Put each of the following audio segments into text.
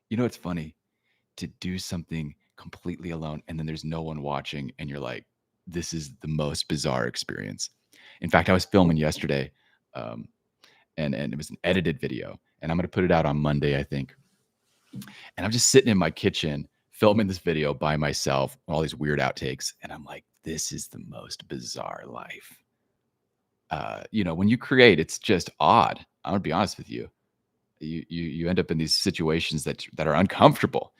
It's funny to do something completely alone and then there's no one watching and you're like, this is the most bizarre experience. In fact, I was filming yesterday, um, and it was an edited video, and I'm gonna put it out on Monday, I think. And I'm just sitting in my kitchen filming this video by myself, all these weird outtakes, and I'm like, this is the most bizarre life. When you create, it's just odd. I'm gonna be honest with you. You end up in these situations that are uncomfortable,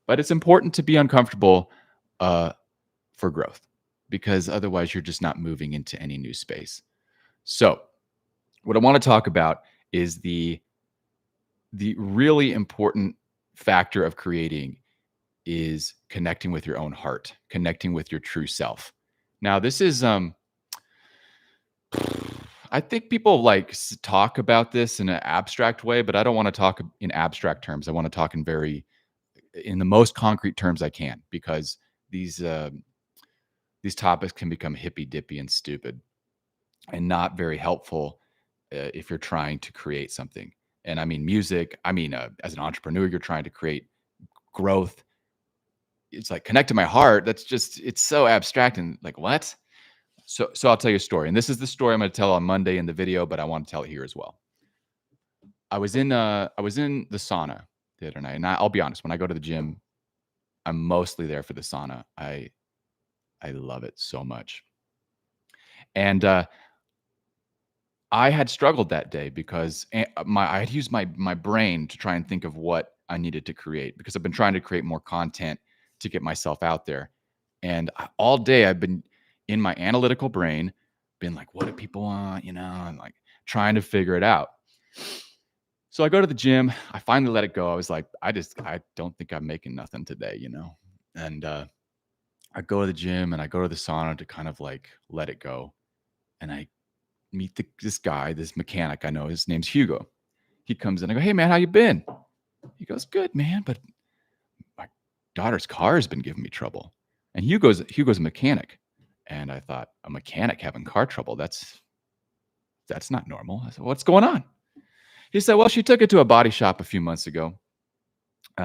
but it's important to be uncomfortable uh, for growth because otherwise you're just not moving into any new space. So, what I want to talk about is the really important factor of creating is connecting with your own heart, connecting with your true self. Now, this is I think people like talk about this in an abstract way, but I don't want to talk in abstract terms. I want to talk in the most concrete terms I can because these these topics can become hippy dippy and stupid and not very helpful if you're trying to create something. And I mean music. I mean, as an entrepreneur, you're trying to create growth. It's like connect to my heart. It's so abstract and like what? So I'll tell you a story, and this is the story I'm going to tell on Monday in the video, but I want to tell it here as well. I was in the sauna the other night, and I'll be honest. When I go to the gym, I'm mostly there for the sauna. I love it so much, and I had struggled that day because I had used my brain to try and think of what I needed to create because I've been trying to create more content to get myself out there. And all day I've been in my analytical brain, been like, what do people want? And like trying to figure it out. So I go to the gym. I finally let it go. I was like, I don't think I'm making nothing today. And I go to the gym and I go to the sauna to kind of like let it go. And I meet this guy, this mechanic I know. His name's Hugo. He comes in. I go, hey man, how you been? He goes, good man, but my daughter's car has been giving me trouble. And Hugo's a mechanic, and I thought a mechanic having car trouble that's not normal. I said, what's going on? He said, well, she took it to a body shop a few months ago.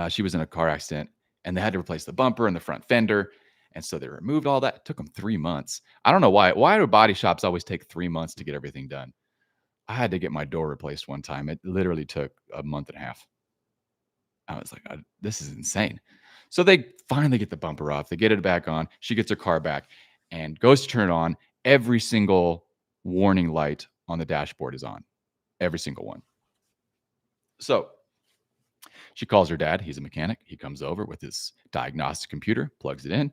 She was in a car accident, and they had to replace the bumper and the front fender. And so they removed all that. It took them 3 months. I don't know why. Why do body shops always take 3 months to get everything done? I had to get my door replaced one time. It literally took a month and a half. I was like, this is insane. So they finally get the bumper off. They get it back on. She gets her car back and goes to turn it on. Every single warning light on the dashboard is on. Every single one. So she calls her dad. He's a mechanic. He comes over with his diagnostic computer, plugs it in.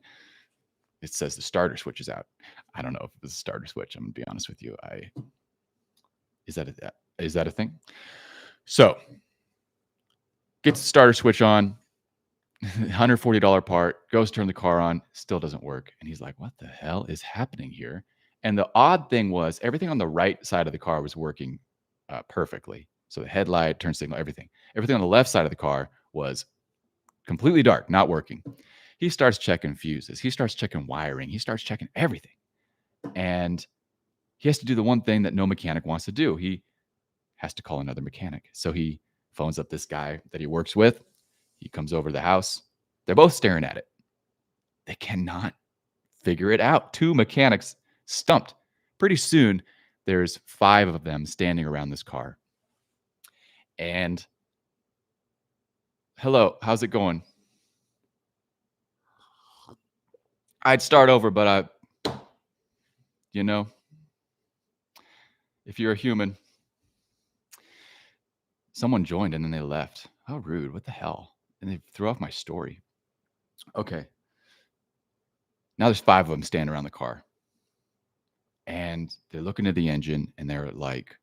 It says the starter switch is out. I don't know if it's a starter switch. I'm going to be honest with you. Is that a thing? So gets the starter switch on, $140 part, goes to turn the car on, still doesn't work. And he's like, what the hell is happening here? And the odd thing was everything on the right side of the car was working perfectly. So the headlight, turn signal, everything. Everything on the left side of the car was completely dark, not working. He starts checking fuses. He starts checking wiring. He starts checking everything. And he has to do the one thing that no mechanic wants to do. He has to call another mechanic. So he phones up this guy that he works with. He comes over to the house. They're both staring at it. They cannot figure it out. Two mechanics stumped. Pretty soon, there's 5 of them standing around this car. And hello, how's it going? I'd start over, but if you're a human, someone joined and then they left. How rude. What the hell? And they threw off my story. Okay. Now there's 5 of them standing around the car. And they're looking at the engine and they're like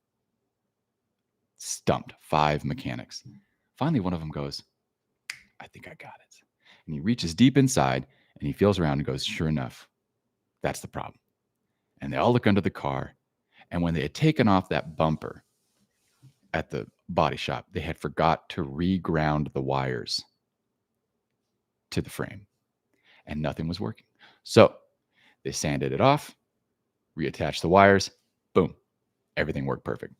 stumped. 5 mechanics. Finally, one of them goes, I think I got it. And he reaches deep inside and he feels around and goes, sure enough, that's the problem. And they all look under the car. And when they had taken off that bumper at the body shop, they had forgot to reground the wires to the frame. And nothing was working. So they sanded it off, reattached the wires, boom, everything worked perfect.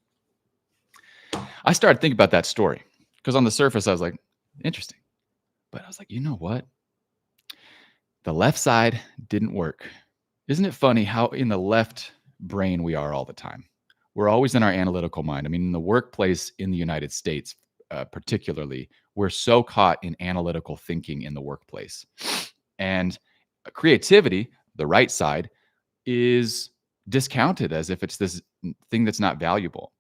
I started thinking about that story because on the surface, I was like, Interesting. But I was like, you know what? The left side didn't work. Isn't it funny how in the left brain we are all the time? We're always in our analytical mind. I mean, in the workplace in the United States, particularly, we're so caught in analytical thinking in the workplace. And creativity, the right side, is discounted as if it's this thing that's not valuable.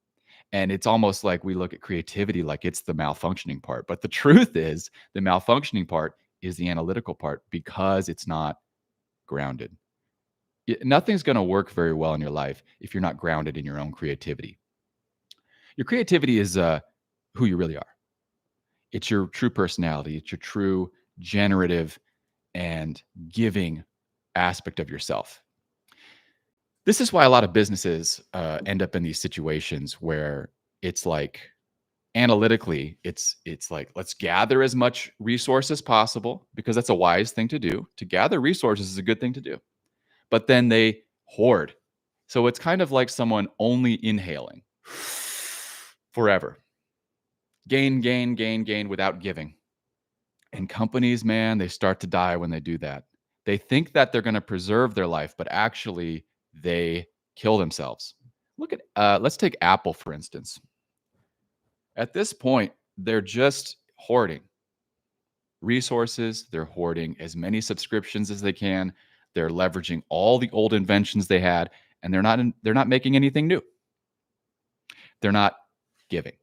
And it's almost like we look at creativity like it's the malfunctioning part. But the truth is, the malfunctioning part is the analytical part because it's not grounded. Nothing's going to work very well in your life if you're not grounded in your own creativity. Your creativity is who you really are. It's your true personality. It's your true generative and giving aspect of yourself. This is why a lot of businesses end up in these situations where it's like analytically, it's like let's gather as much resource as possible because that's a wise thing to do. To gather resources is a good thing to do, but then they hoard. So it's kind of like someone only inhaling forever, gain, gain, gain, gain without giving. And companies, man, they start to die when they do that. They think that they're going to preserve their life, but actually they kill themselves. Look at, let's take Apple, for instance. At this point, they're just hoarding resources. They're hoarding as many subscriptions as they can. They're leveraging all the old inventions they had, and they're not making anything new. They're not giving.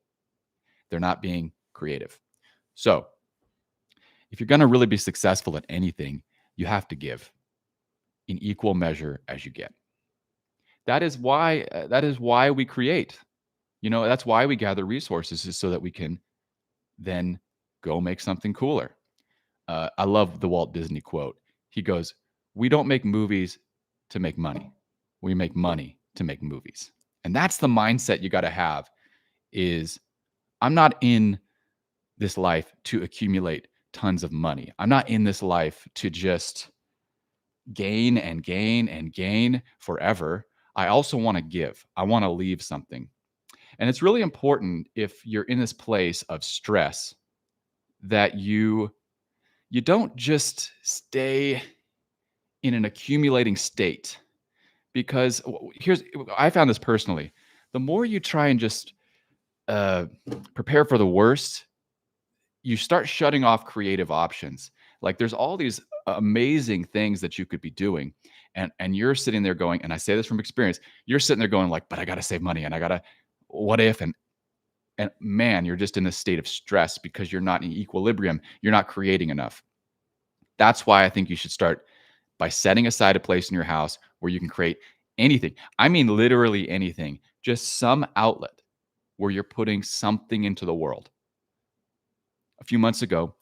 They're not being creative. So, if you're going to really be successful at anything, you have to give in equal measure as you get. That is why we create. That's why we gather resources, is so that we can then go make something cooler. I love the Walt Disney quote. He goes, "We don't make movies to make money. We make money to make movies." And that's the mindset you got to have is I'm not in this life to accumulate tons of money. I'm not in this life to just gain and gain and gain forever. I also want to give. I want to leave something. And it's really important if you're in this place of stress that you don't just stay in an accumulating state, because I found this personally. The more you try and just prepare for the worst, you start shutting off creative options. Like there's all these amazing things that you could be doing. And you're sitting there going, and I say this from experience, you're sitting there going like, but I got to save money and I got to, what if, and man, you're just in a state of stress because you're not in equilibrium. You're not creating enough. That's why I think you should start by setting aside a place in your house where you can create anything. I mean, literally anything, just some outlet where you're putting something into the world. A few months ago,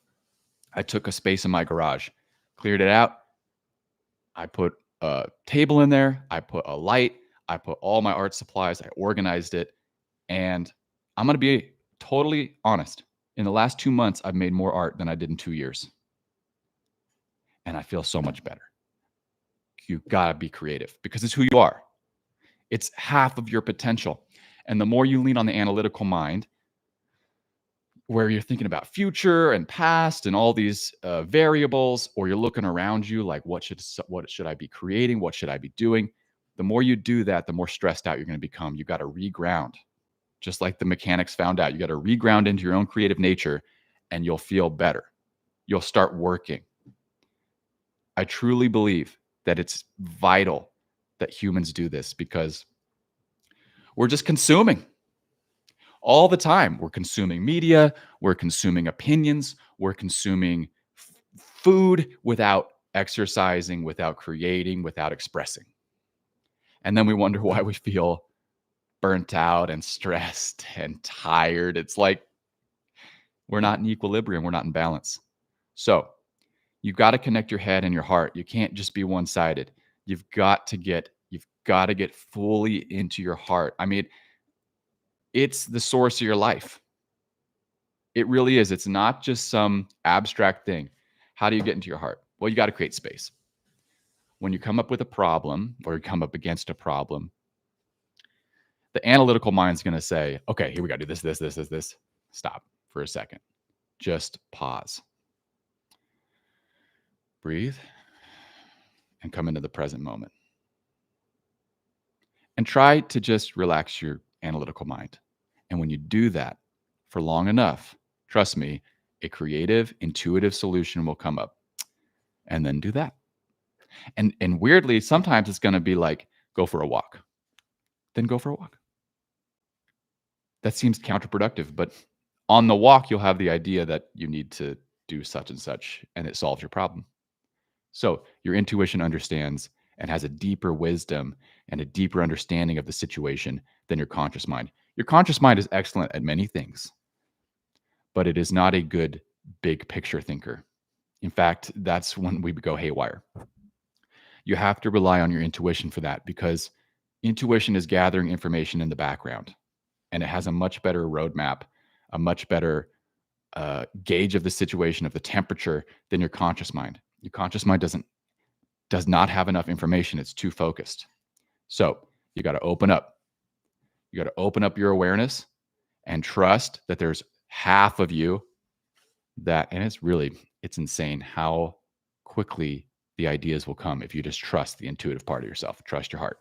I took a space in my garage, cleared it out. I put a table in there. I put a light. I put all my art supplies. I organized it. And I'm going to be totally honest. In the last 2 months, I've made more art than I did in 2 years. And I feel so much better. You got to be creative because it's who you are. It's half of your potential. And the more you lean on the analytical mind, where you're thinking about future and past and all these variables, or you're looking around you like, what should I be creating? What should I be doing? The more you do that, the more stressed out you're going to become. You got to reground. Just like the mechanics found out, you got to reground into your own creative nature and you'll feel better. You'll start working. I truly believe that it's vital that humans do this because we're just consuming all the time. We're consuming media, we're consuming opinions, we're consuming food without exercising, without creating, without expressing. And then we wonder why we feel burnt out and stressed and tired. It's like we're not in equilibrium, we're not in balance. So you've got to connect your head and your heart. You can't just be one-sided. You've got to get fully into your heart. I mean, it's the source of your life. It really is. It's not just some abstract thing. How do you get into your heart? Well, you got to create space. When you come up with a problem or you come up against a problem, the analytical mind's going to say, okay, here we got to do this. Stop for a second. Just pause, breathe, and come into the present moment. And try to just relax your analytical mind. And when you do that for long enough, trust me, a creative, intuitive solution will come up. And then do that. And weirdly, sometimes it's going to be like, go for a walk. Then go for a walk. That seems counterproductive, but on the walk, you'll have the idea that you need to do such and such, and it solves your problem. So your intuition understands and has a deeper wisdom and a deeper understanding of the situation than your conscious mind. Your conscious mind is excellent at many things, but it is not a good big picture thinker. In fact, that's when we go haywire. You have to rely on your intuition for that because intuition is gathering information in the background and it has a much better roadmap, a much better gauge of the situation, of the temperature than your conscious mind. Your conscious mind does not have enough information. It's too focused. So you got to open up. You got to open up your awareness and trust that there's half of you that, and it's insane how quickly the ideas will come if you just trust the intuitive part of yourself, trust your heart.